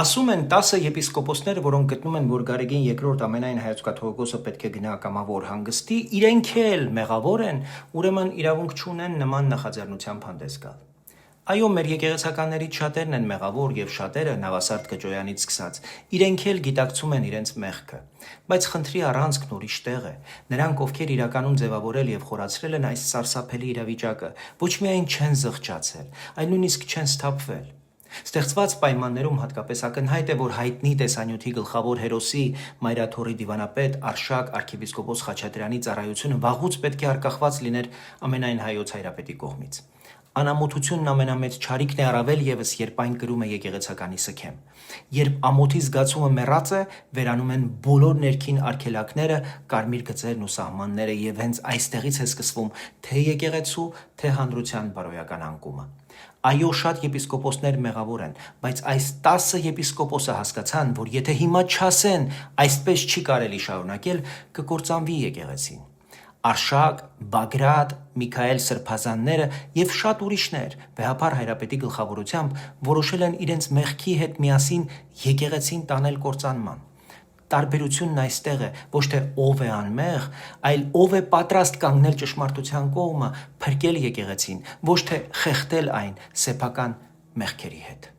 Ասում են 10 եպիսկոպոսները, որոնք գտնում են, որ Գարեգին II ամենայն հայոց կաթողիկոսը պետք է գնա կամավոր հանգստի, իրենք էլ մեղավոր են, ուրեմն իրավունք չունեն նման նախաձեռնությամբ հանդես գալ։ Այո, մեր եկեղեցականներից շատերն են մեղավոր եւ շատերը Նավասարդ Կճոյանից սկսած, իրենք էլ գիտակցում են իրենց մեղքը։ Բայց խնդրի առանցքն ուրիշ տեղ է։ Նրանք, ովքեր իրականում ձևավորել եւ խորացրել են այս սարսափելի իրավիճակը, ոչ միայն չեն զղջացել, այլ նույնիսկ չեն սթափվել։ Ստեղծված պայմաններում հատկապես ակնհայտ է, որ հայտնի տեսանյութի գլխավոր հերոսի Մայրաթորի դիվանապետ Արշակ arczepiskopos Խաչատրյանի ծառայությունը վաղուց պետք է արկախված լիներ ամենայն հայոց հայրապետի կողմից։ Անամոթությունն ամենամեծ չարիքն է, առավել եւս երբ այն կրում է եկեղեցականի սքեմ։ Երբ ամոթի զգացումը մեռած է, վերանում են բոլոր ներքին արգելակները, կարմիր գծերն ու սահմանները, եւ հենց այստեղից է սկսվում թե եկեղեցու, թե հանրության բարոյական անկումը։ Այո, շատ եպիսկոպոսներ մեղավոր են, բայց այս 10 եպիսկոպոսը հասկացան, որ եթե հիմա չասեն, այսպես չի կարելի շարունակել, կկործանվի եկեղեցին։ Արշակ, Բագրատ, Միքայել Սրբազանները եւ շատ ուրիշներ վեհապար հայրապետի գլխավորությամբ որոշել են իրենց մեղքի հետ միասին եկեղեցին տանել կործանման։ Տարբերությունն այստեղ է ոչ թե ով է անմեղ, այլ ով է պատրաստ կանգնել ճշմարտության կողմը, փրկել եկեղեցին, ոչ թե խեղդել այն սեփական մեղքերի հետ։